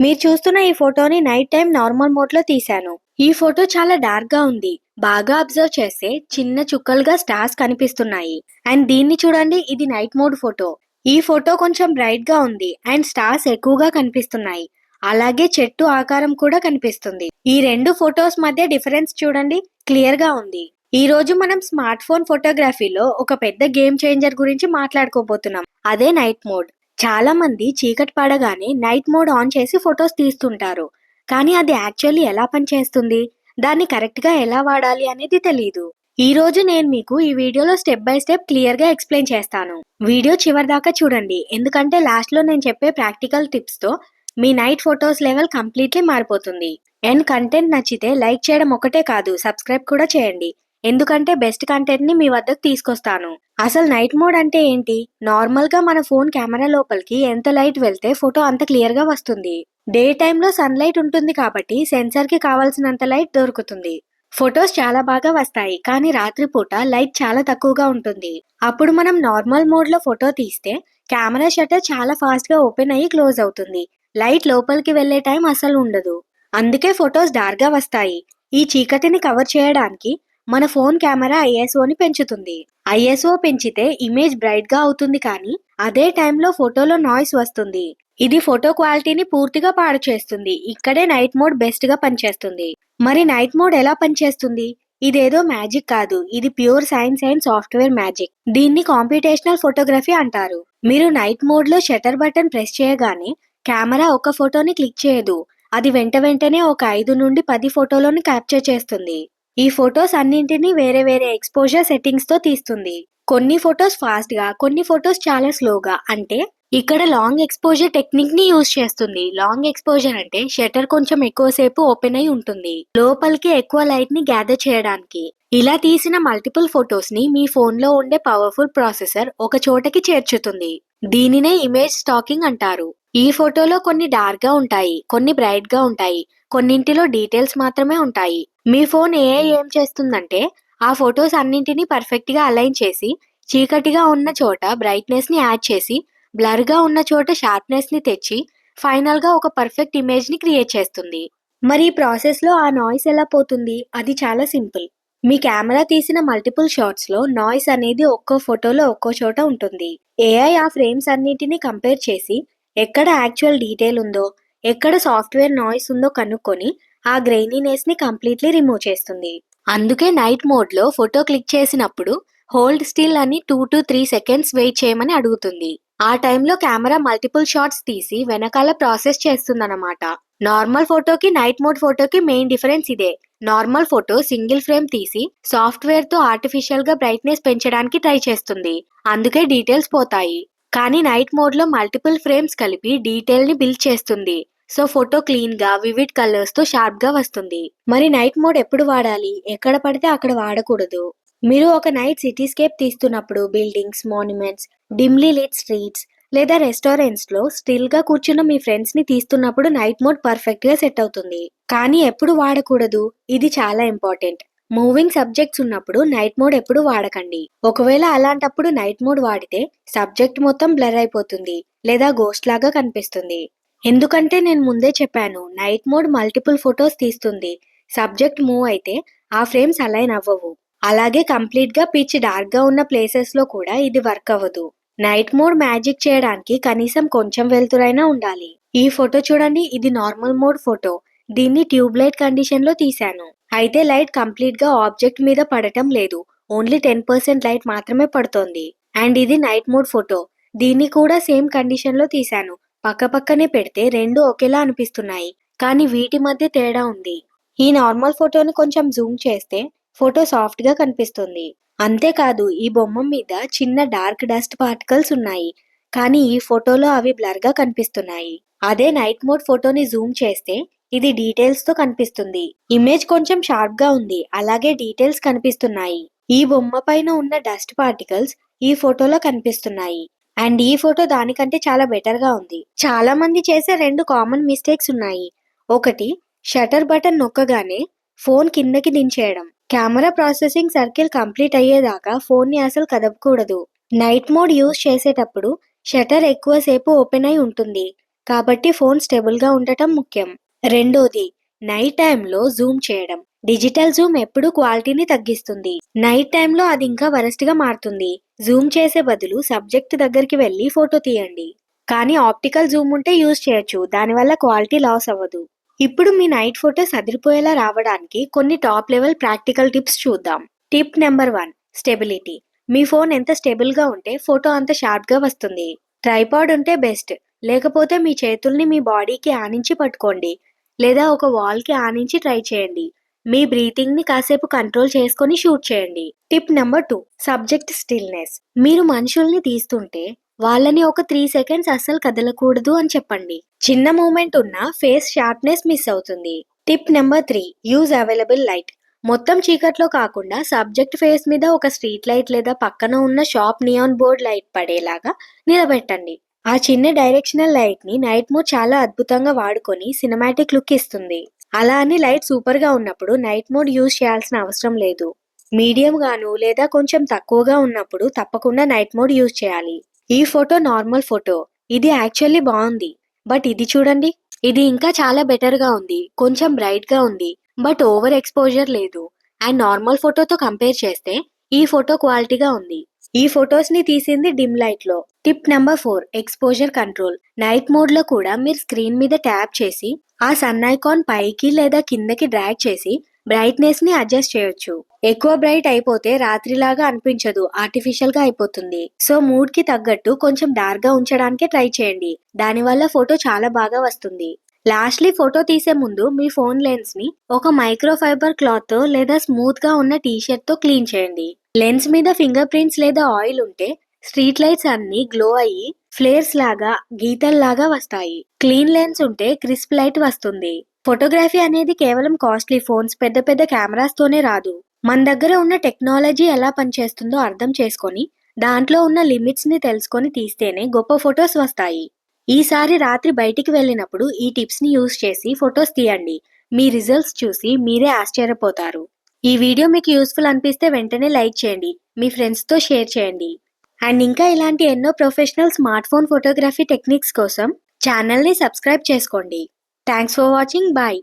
మీరు చూస్తున్న ఈ ఫోటోని నైట్ టైం నార్మల్ మోడ్‌లో తీశాను. ఈ ఫోటో చాలా డార్క్‌గా ఉంది. బాగా అబ్జర్వ్ చేస్తే చిన్న చుక్కలుగా స్టార్స్ కనిపిస్తున్నాయి. అండ్ దీన్ని చూడండి, ఇది నైట్ మోడ్ ఫోటో. ఈ ఫోటో కొంచెం బ్రైట్‌గా ఉంది అండ్ స్టార్స్ ఎక్కువగా కనిపిస్తున్నాయి. అలాగే చెట్టు ఆకారం కూడా కనిపిస్తుంది. ఈ 2 ఫోటోస్ మధ్య డిఫరెన్స్ చూడండి, క్లియర్‌గా ఉంది. ఈ రోజు మనం స్మార్ట్ ఫోన్ ఫోటోగ్రఫీలో ఒక పెద్ద గేమ్ చేంజర్ గురించి మాట్లాడుకోబోతున్నాం. అదే నైట్ మోడ్. చాలా మంది చీకటి పడగానే నైట్ మోడ్ ఆన్ చేసి ఫొటోస్ తీస్తుంటారు. కానీ అది యాక్చువల్లీ ఎలా పనిచేస్తుంది? దాన్ని కరెక్ట్‌గా ఎలా వాడాలి అనేది తెలీదు. ఈ రోజు నేను మీకు ఈ వీడియోలో స్టెప్ బై స్టెప్ క్లియర్‌గా ఎక్స్‌ప్లెయిన్ చేస్తాను. వీడియో చివరిదాకా చూడండి, ఎందుకంటే లాస్ట్‌లో నేను చెప్పే ప్రాక్టికల్ టిప్స్‌తో మీ నైట్ ఫోటోస్ లెవెల్ కంప్లీట్‌లీ మారిపోతుంది. అండ్ కంటెంట్ నచ్చితే లైక్ చేయడం ఒకటే కాదు, సబ్స్క్రైబ్ కూడా చేయండి. ఎందుకంటే బెస్ట్ కంటెంట్‌ని మీ వద్దకు తీసుకొస్తాను. అసలు నైట్ మోడ్ అంటే ఏంటి? నార్మల్‌గా మన ఫోన్ కెమెరా లోపలికి ఎంత లైట్ వెళ్తే ఫోటో అంత క్లియర్‌గా వస్తుంది. డే టైమ్‌లో సన్‌లైట్ ఉంటుంది కాబట్టి సెన్సార్‌కి కావాల్సినంత లైట్ దొరుకుతుంది. ఫోటోస్ చాలా బాగా వస్తాయి. కానీ రాత్రిపూట లైట్ చాలా తక్కువగా ఉంటుంది. అప్పుడు మనం నార్మల్ మోడ్‌లో ఫోటో తీస్తే కెమెరా షట్టర్ చాలా ఫాస్ట్‌గా ఓపెన్ అయ్యి క్లోజ్ అవుతుంది. లైట్ లోపలికి వెళ్ళే టైం అసలు ఉండదు. అందుకే ఫోటోస్ డార్క్‌గా వస్తాయి. ఈ చీకటిని కవర్ చేయడానికి మన ఫోన్ కెమెరా ఐఎస్ఓని పెంచుతుంది. ఐఎస్ఓ పెంచితే ఇమేజ్ బ్రైట్‌గా అవుతుంది, కానీ అదే టైంలో ఫోటోలో నాయిస్ వస్తుంది. ఇది ఫోటో క్వాలిటీని పూర్తిగా పాడు చేస్తుంది. ఇక్కడే నైట్ మోడ్ బెస్ట్‌గా పనిచేస్తుంది. మరి నైట్ మోడ్ ఎలా పనిచేస్తుంది? ఇదేదో మ్యాజిక్ కాదు. ఇది pure science and software magic. దీన్ని కాంప్యూటేషనల్ ఫోటోగ్రఫీ అంటారు. మీరు నైట్ మోడ్‌లో షట్టర్ బటన్ ప్రెస్ చేయగానే కెమెరా ఒక ఫోటోని క్లిక్ చేయదు. అది వెంటనే ఒక 5 నుండి 10 ఫోటోలను క్యాప్చర్ చేస్తుంది. ఈ ఫోటోస్ అన్నింటినీ వేరే వేరే ఎక్స్‌పోజర్ సెట్టింగ్స్‌తో తీస్తుంది. కొన్ని ఫోటోస్ ఫాస్ట్‌గా, కొన్ని ఫోటోస్ చాలా స్లోగా, అంటే ఇక్కడ లాంగ్ ఎక్స్‌పోజర్ టెక్నిక్‌ని యూజ్ చేస్తుంది. లాంగ్ ఎక్స్‌పోజర్ అంటే షట్టర్ కొంచెం ఎక్కువసేపు ఓపెన్ అయి ఉంటుంది, లోపలికి ఎక్కువ లైట్‌ని గ్యాదర్ చేయడానికి. ఇలా తీసిన మల్టిపుల్ ఫోటోస్‌ని మీ ఫోన్‌లో ఉండే పవర్‌ఫుల్ ప్రాసెసర్ ఒక చోటకి చేర్చుతుంది. దీనినే ఇమేజ్ స్టాకింగ్ అంటారు. ఈ ఫోటోలో కొన్ని డార్క్‌గా ఉంటాయి, కొన్ని బ్రైట్‌గా ఉంటాయి, కొన్నింటిలో డీటెయిల్స్ మాత్రమే ఉంటాయి. మీ ఫోన్ ఏఐ ఏం చేస్తుందంటే ఆ ఫోటోస్ అన్నింటినీ పర్ఫెక్ట్‌గా అలైన్ చేసి, చీకటిగా ఉన్న చోట బ్రైట్‌నెస్‌ని యాడ్ చేసి, బ్లర్‌గా ఉన్న చోట షార్ప్‌నెస్‌ని తెచ్చి, ఫైనల్‌గా ఒక పర్ఫెక్ట్ ఇమేజ్‌ని క్రియేట్ చేస్తుంది. మరి ఈ ప్రాసెస్‌లో ఆ నాయిస్ ఎలా పోతుంది? అది చాలా సింపుల్. మీ కెమెరా తీసిన మల్టిపుల్ షాట్స్‌లో నాయిస్ అనేది ఒక్కో ఫోటోలో ఒక్కో చోట ఉంటుంది. ఏఐ ఆ ఫ్రేమ్స్ అన్నిటిని కంపేర్ చేసి, ఎక్కడ యాక్చువల్ డీటెయిల్ ఉందో, ఎక్కడ సాఫ్ట్‌వేర్ నాయిస్ ఉందో కనుక్కొని ఆ గ్రెయినీనెస్‌ని కంప్లీట్‌లీ రిమూవ్ చేస్తుంది. అందుకే నైట్ మోడ్‌లో ఫోటో క్లిక్ చేసినప్పుడు హోల్డ్ స్టిల్ అని 2-3 సెకండ్స్ వెయిట్ చేయమని అడుగుతుంది. ఆ టైంలో కెమెరా మల్టిపుల్ షాట్స్ తీసి వెనకాల ప్రాసెస్ చేస్తుందన్నమాట. నార్మల్ ఫోటోకి నైట్ మోడ్ ఫోటోకి మెయిన్ డిఫరెన్స్ ఇదే. నార్మల్ ఫోటో సింగిల్ ఫ్రేమ్ తీసి సాఫ్ట్‌వేర్‌తో ఆర్టిఫిషియల్‌గా బ్రైట్‌నెస్ పెంచడానికి ట్రై చేస్తుంది. అందుకే డీటెయిల్స్ పోతాయి. కానీ నైట్ మోడ్‌లో మల్టిపుల్ ఫ్రేమ్స్ కలిపి డీటెయిల్‌ని బిల్డ్ చేస్తుంది. సో ఫోటో క్లీన్‌గా, వివిడ్ కలర్స్‌తో షార్ప్‌గా వస్తుంది. మరి నైట్ మోడ్ ఎప్పుడు వాడాలి? ఎక్కడ పడితే అక్కడ వాడకూడదు. మీరు ఒక నైట్ సిటీస్కేప్ తీస్తున్నప్పుడు buildings, monuments, dimly lit streets లేదా రెస్టారెంట్స్‌లో స్టిల్‌గా కూర్చున్న మీ ఫ్రెండ్స్‌ని తీస్తున్నప్పుడు నైట్ మోడ్ పర్ఫెక్ట్‌గా సెట్ అవుతుంది. కానీ ఎప్పుడు వాడకూడదు? ఇది చాలా ఇంపార్టెంట్. మూవింగ్ సబ్జెక్ట్స్ ఉన్నప్పుడు నైట్ మోడ్ ఎప్పుడు వాడకండి. ఒకవేళ అలాంటప్పుడు నైట్ మోడ్ వాడితే సబ్జెక్ట్ మొత్తం బ్లర్ అయిపోతుంది లేదా గోస్ట్ లాగా కనిపిస్తుంది. ఎందుకంటే నేను ముందే చెప్పాను, నైట్ మోడ్ మల్టిపుల్ ఫోటోస్ తీస్తుంది. సబ్జెక్ట్ మూవ్ అయితే ఆ ఫ్రేమ్స్ అలైన్ అవ్వవు. అలాగే కంప్లీట్‌గా పిచ్ డార్క్‌గా ఉన్న ప్లేసెస్‌లో కూడా ఇది వర్క్ అవ్వదు. నైట్ మోడ్ మ్యాజిక్ చేయడానికి కనీసం కొంచెం వెలుతురైనా ఉండాలి. ఈ ఫోటో చూడండి, ఇది నార్మల్ మోడ్ ఫోటో. దీన్ని ట్యూబ్ లైట్ కండిషన్‌లో తీశాను. అయితే లైట్ కంప్లీట్‌గా ఆబ్జెక్ట్ మీద పడటం లేదు. ఓన్లీ 10% లైట్ మాత్రమే పడుతోంది. అండ్ ఇది నైట్ మోడ్ ఫోటో. దీన్ని కూడా సేమ్ కండిషన్‌లో తీశాను. పక్కపక్కనే పెడితే రెండు ఒకేలా అనిపిస్తున్నాయి, కానీ వీటి మధ్య తేడా ఉంది. ఈ నార్మల్ ఫోటోని కొంచెం జూమ్ చేస్తే ఫోటో సాఫ్ట్‌గా కనిపిస్తుంది. అంతేకాదు, ఈ బొమ్మ మీద చిన్న డార్క్ డస్ట్ పార్టికల్స్ ఉన్నాయి, కానీ ఈ ఫోటోలో అవి బ్లర్‌గా కనిపిస్తున్నాయి. అదే నైట్ మోడ్ ఫోటోని జూమ్ చేస్తే ఇది డీటెయిల్స్‌తో కనిపిస్తుంది. ఇమేజ్ కొంచెం షార్ప్‌గా ఉంది, అలాగే డీటెయిల్స్ కనిపిస్తున్నాయి. ఈ బొమ్మ పైన ఉన్న డస్ట్ పార్టికల్స్ ఈ ఫోటోలో కనిపిస్తున్నాయి. అండ్ ఈ ఫోటో దానికంటే చాలా బెటర్‌గా ఉంది. చాలా మంది చేసే 2 కామన్ మిస్టేక్స్ ఉన్నాయి. ఒకటి, షట్టర్ బటన్ నొక్కగానే ఫోన్ కిందకి దించేయడం. కెమెరా ప్రాసెసింగ్ సర్కిల్ కంప్లీట్ అయ్యేదాకా ఫోన్ని అసలు కదపకూడదు. నైట్ మోడ్ యూజ్ చేసేటప్పుడు షట్టర్ ఎక్కువసేపు ఓపెన్ అయి ఉంటుంది. కాబట్టి ఫోన్ స్టేబుల్గా ఉండటం ముఖ్యం. రెండోది, నైట్ టైంలో జూమ్ చేయడం. డిజిటల్ జూమ్ ఎప్పుడూ క్వాలిటీని తగ్గిస్తుంది. నైట్ టైంలో అది ఇంకా వరస్ట్గా మారుతుంది. జూమ్ చేసే బదులు సబ్జెక్ట్ దగ్గరికి వెళ్ళి ఫోటో తీయండి. కానీ ఆప్టికల్ జూమ్ ఉంటే యూజ్ చేయొచ్చు, దానివల్ల క్వాలిటీ లాస్ అవ్వదు. ఇప్పుడు మీ నైట్ ఫోటోస్ అదిరిపోయేలా రావడానికి కొన్ని టాప్ లెవెల్ ప్రాక్టికల్ టిప్స్ చూద్దాం. Tip number 1, stability. మీ ఫోన్ ఎంత స్టేబుల్గా ఉంటే ఫోటో అంత షార్ప్గా వస్తుంది. ట్రైపాడ్ ఉంటే బెస్ట్, లేకపోతే మీ చేతుల్ని మీ బాడీకి ఆనించి పట్టుకోండి, లేదా ఒక వాల్కి ఆనించి ట్రై చేయండి. మీ బ్రీతింగ్ని కాసేపు కంట్రోల్ చేసుకొని షూట్ చేయండి. Tip number 2, subject stillness. మీరు మనుషుల్ని తీస్తుంటే వాళ్ళని ఒక 3 సెకండ్స్ అస్సలు కదలకూడదు అని చెప్పండి. చిన్న మూమెంట్ ఉన్నా ఫేస్ షార్ప్నెస్ మిస్ అవుతుంది. Tip number 3, use available light. మొత్తం చీకట్లో కాకుండా సబ్జెక్ట్ ఫేస్ మీద ఒక స్ట్రీట్ లైట్ లేదా పక్కన ఉన్న షాప్ నియాన్ బోర్డ్ లైట్ పడేలాగా నిలబెట్టండి. ఆ చిన్న డైరెక్షనల్ లైట్ ని నైట్ మోడ్ చాలా అద్భుతంగా వాడుకొని సినిమాటిక్ లుక్ ఇస్తుంది. అలా అని లైట్ సూపర్ గా ఉన్నప్పుడు నైట్ మోడ్ యూజ్ చేయాల్సిన అవసరం లేదు. మీడియం గాను లేదా కొంచెం తక్కువగా ఉన్నప్పుడు తప్పకుండా నైట్ మోడ్ యూజ్ చేయాలి. ఈ ఫోటో నార్మల్ ఫోటో. ఇది యాక్చువల్లీ బాగుంది, బట్ ఇది చూడండి, ఇది ఇంకా చాలా బెటర్ గా ఉంది. కొంచెం బ్రైట్ గా ఉంది, బట్ ఓవర్ ఎక్స్పోజర్ లేదు. అండ్ నార్మల్ ఫోటోతో కంపేర్ చేస్తే ఈ ఫోటో క్వాలిటీగా ఉంది. ఈ ఫొటోస్ ని తీసింది డిమ్ లైట్ లో. Tip number 4, exposure control. Night mode లో కూడా మీరు స్క్రీన్ మీద ట్యాప్ చేసి ఆ సన్ ఐకాన్ పైకి లేదా కిందకి డ్రాగ్ చేసి బ్రైట్నెస్ ని అడ్జస్ట్ చేయొచ్చు. ఎక్కువ బ్రైట్ అయిపోతే రాత్రిలాగా అనిపించదు, ఆర్టిఫిషియల్ గా అయిపోతుంది. సో మూడ్ కి తగ్గట్టు కొంచెం డార్క్ గా ఉంచడానికే ట్రై చేయండి. దానివల్ల ఫోటో చాలా బాగా వస్తుంది. లాస్ట్లీ, ఫోటో తీసే ముందు మీ ఫోన్ లెన్స్ ని ఒక మైక్రో ఫైబర్ క్లాత్ తో లేదా స్మూత్ గా ఉన్న టీషర్ట్ తో క్లీన్ చేయండి. లెన్స్ మీద ఫింగర్ ప్రింట్స్ లేదా ఆయిల్ ఉంటే స్ట్రీట్ లైట్స్ అన్ని గ్లో అయ్యి ఫ్లేర్స్ లాగా గీతల్లాగా వస్తాయి. క్లీన్ లెన్స్ ఉంటే క్రిస్ప్ లైట్ వస్తుంది. ఫోటోగ్రఫీ అనేది కేవలం కాస్ట్లీ ఫోన్స్, పెద్ద పెద్ద కెమెరాస్ తోనే రాదు. మన దగ్గర ఉన్న టెక్నాలజీ ఎలా పనిచేస్తుందో అర్థం చేసుకొని దాంట్లో ఉన్న లిమిట్స్ ని తెలుసుకొని తీస్తేనే గొప్ప ఫొటోస్ వస్తాయి. ఈసారి రాత్రి బయటికి వెళ్ళినప్పుడు ఈ టిప్స్ ని యూజ్ చేసి ఫొటోస్ తీయండి. మీ రిజల్ట్స్ చూసి మీరే ఆశ్చర్యపోతారు. ఈ వీడియో మీకు యూస్ఫుల్ అనిపిస్తే వెంటనే లైక్ చేయండి, మీ ఫ్రెండ్స్ తో షేర్ చేయండి. అండ్ ఇంకా ఇలాంటి ఎన్నో professional smart phone photography techniques కోసం ఛానల్ ని సబ్స్క్రైబ్ చేసుకోండి. Thanks for watching. బాయ్.